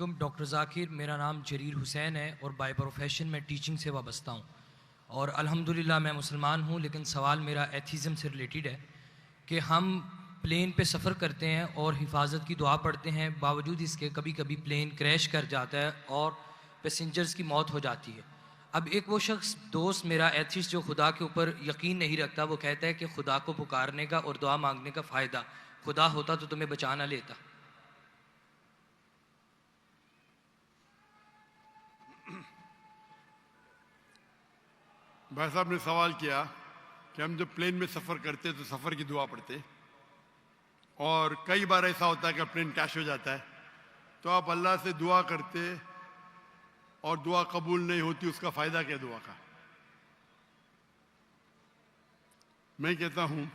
Doctor Zakir, मेरा नाम Jarir Hussain है और बाय प्रोफेशन मैं टीचिंग से वाबस्ता हूँ और अल्हम्दुलिल्लाह मैं मुसलमान हूँ। लेकिन सवाल मेरा एथिज़म से रिलेटेड है कि हम प्लेन पे सफ़र करते हैं और हिफाजत की दुआ पढ़ते हैं, बावजूद इसके कभी कभी प्लेन क्रैश कर जाता है और पैसेंजर्स की मौत हो जाती है। अब एक वो शख्स दोस्त मेरा एथिस्ट जो खुदा के ऊपर यकीन नहीं रखता, वो कहता है कि खुदा को पुकारने का और दुआ मांगने का फ़ायदा, खुदा होता तो तुम्हें बचा ना लेता। भाई साहब ने सवाल किया कि हम जब प्लेन में सफ़र करते तो सफ़र की दुआ पढ़ते, और कई बार ऐसा होता है कि प्लेन क्रैश हो जाता है तो आप अल्लाह से दुआ करते और दुआ कबूल नहीं होती, उसका फ़ायदा क्या दुआ का? मैं कहता हूँ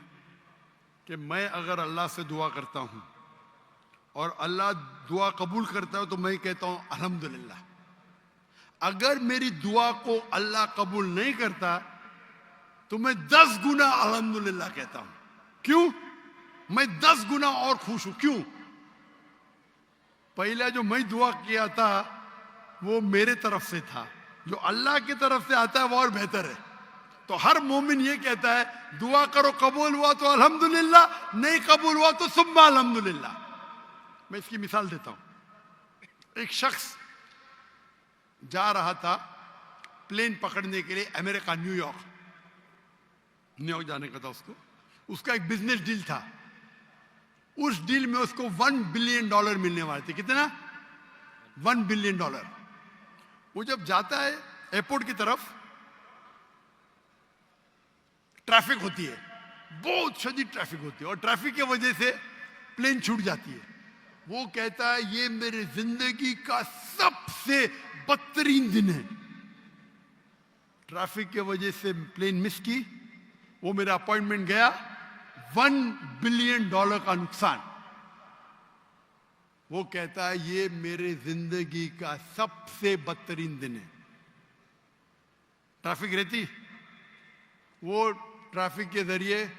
कि मैं अगर अल्लाह से दुआ करता हूँ और अल्लाह दुआ कबूल करता है तो मैं कहता हूँ अल्हम्दुलिल्लाह। अगर मेरी दुआ को अल्लाह कबूल नहीं करता तो मैं 10 गुना अल्हम्दुलिल्लाह कहता हूं। क्यों? मैं 10 गुना और खुश हूं। क्यों? पहला जो मैं दुआ किया था वो मेरे तरफ से था, जो अल्लाह की तरफ से आता है वो और बेहतर है। तो हर मोमिन ये कहता है दुआ करो, कबूल हुआ तो अल्हम्दुलिल्लाह, नहीं कबूल हुआ तो सुम्मा अल्हम्दुलिल्लाह। मैं इसकी मिसाल देता हूं। एक शख्स जा रहा था प्लेन पकड़ने के लिए अमेरिका, न्यूयॉर्क जाने का था उसको। उसका एक बिजनेस डील था, उस डील में उसको $1 बिलियन मिलने वाले थे। कितना? $1 बिलियन। वो जब जाता है एयरपोर्ट की तरफ, ट्रैफिक होती है, बहुत शदीद ट्रैफिक होती है और ट्रैफिक की वजह से प्लेन छूट जाती है। वो कहता है ये मेरी जिंदगी का सबसे बदतरीन दिन है। ट्रैफिक के वजह से प्लेन मिस की, वो मेरा अपॉइंटमेंट गया, $1 बिलियन का नुकसान। वो कहता है ये मेरे जिंदगी का सबसे बदतरीन दिन है। ट्रैफिक रहती, वो ट्रैफिक के जरिए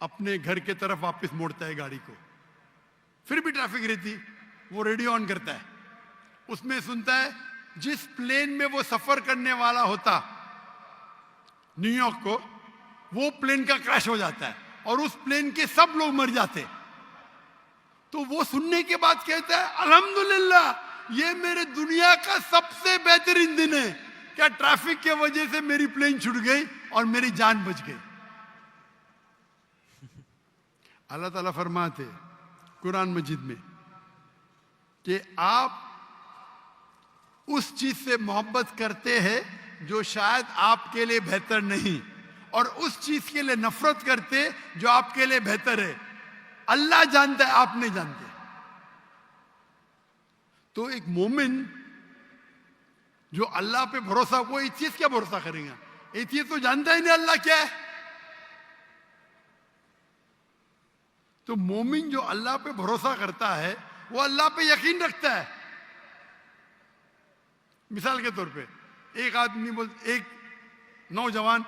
अपने घर के तरफ वापस मोड़ता है गाड़ी को। फिर भी ट्रैफिक रहती, वो रेडियो ऑन करता है, उसमें सुनता है जिस प्लेन में वो सफर करने वाला होता न्यूयॉर्क को, वो प्लेन का क्रैश हो जाता है और उस प्लेन के सब लोग मर जाते। तो वो सुनने के बाद कहता है अल्हम्दुलिल्लाह, ये मेरे दुनिया का सबसे बेहतरीन दिन है। क्या ट्रैफिक के वजह से मेरी प्लेन छूट गई और मेरी जान बच गई। अल्लाह ताला फरमाते कुरान मजीद में कि आप उस चीज से मोहब्बत करते हैं जो शायद आपके लिए बेहतर नहीं, और उस चीज के लिए नफरत करते जो आपके लिए बेहतर है। अल्लाह जानता है, आप नहीं जानते। तो एक मोमिन जो अल्लाह पे भरोसा, वो एथियस्ट क्या भरोसा करेगा? एथियस्ट तो जानता ही नहीं अल्लाह क्या है। तो मोमिन जो अल्लाह पे भरोसा करता है वो अल्लाह पे यकीन रखता है। मिसाल के तौर पे एक आदमी एक नौजवान,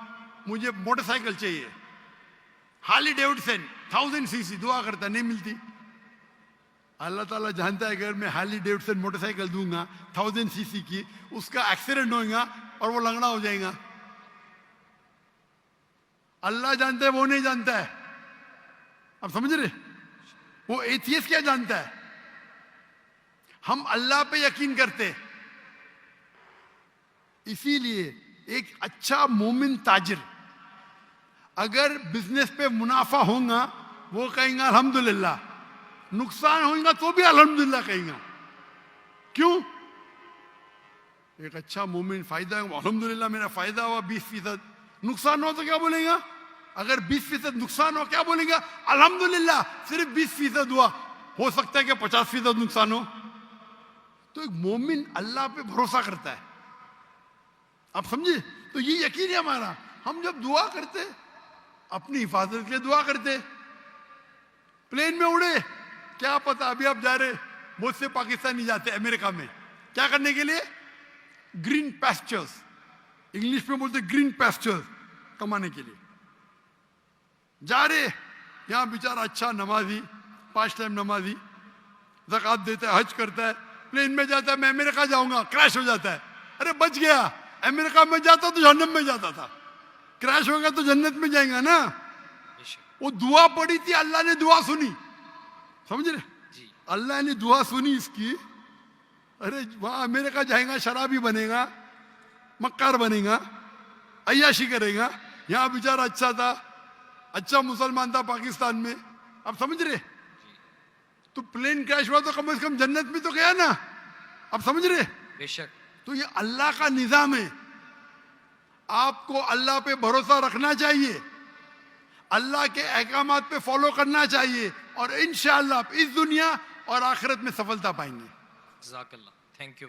मुझे मोटरसाइकिल चाहिए, हार्ली डेविडसन 1000 सीसी, दुआ करता नहीं मिलती। अल्लाह ताला जानता है अगर मैं हार्ली डेविडसन मोटरसाइकिल दूंगा 1000 सीसी की, उसका एक्सीडेंट होगा और वो लंगड़ा हो जाएगा। अल्लाह जानता है, वो नहीं जानता है। अब समझ रहे? वो एथियस्ट क्या जानता है? हम अल्लाह पे यकीन करते। इसीलिए एक अच्छा मोमिन ताजिर अगर बिजनेस पे मुनाफा होगा वो कहेगा अल्हम्दुलिल्लाह, नुकसान होगा तो भी अल्हम्दुलिल्लाह कहेगा। क्यों? एक अच्छा मोमिन फायदा, अल्हम्दुलिल्लाह मेरा फायदा हुआ 20%, नुकसान हो तो क्या बोलेगा? अगर 20% नुकसान हो क्या बोलेगा? अल्हम्दुलिल्लाह सिर्फ 20% हुआ, हो सकता है कि 50% नुकसान हो। तो एक मोमिन अल्लाह पे भरोसा करता है। आप समझे? तो ये यकीन है हमारा। हम जब दुआ करते, अपनी हिफाजत के लिए दुआ करते। प्लेन में उड़े, क्या पता अभी आप जा रहे, बहुत से पाकिस्तानी जाते अमेरिका में क्या करने के लिए? ग्रीन पैस्चर्स, इंग्लिश में बोलते ग्रीन पैस्चर्स, कमाने के लिए जा रहे। यहां बेचारा अच्छा नमाजी, 5 टाइम नमाजी, ज़कात देता है, हज करता है, प्लेन में जाता है, मैं अमेरिका जाऊंगा, क्रैश हो जाता है, अरे बच गया। अमेरिका में जाता तो जहन्नम में जाता था, क्रैश होगा तो जन्नत में जाएगा ना। बेशक वो दुआ पड़ी थी, अल्लाह ने दुआ सुनी, समझ रहे, जी। अल्लाह ने दुआ सुनी इसकी। अरे वहां अमेरिका जाएगा, शराबी बनेगा, मक्कार बनेगा, अय्याशी करेगा। यहाँ बेचारा अच्छा था, अच्छा मुसलमान था पाकिस्तान में, आप समझ रहे। तो प्लेन क्रैश हुआ तो कम से कम जन्नत में तो गया ना, आप समझ रहे। बेशक तो ये अल्लाह का निजाम है, आपको अल्लाह पे भरोसा रखना चाहिए, अल्लाह के अहकामात पे फॉलो करना चाहिए, और इंशाअल्लाह आप इस दुनिया और आखिरत में सफलता पाएंगे। जज़ाकल्लाह, थैंक यू।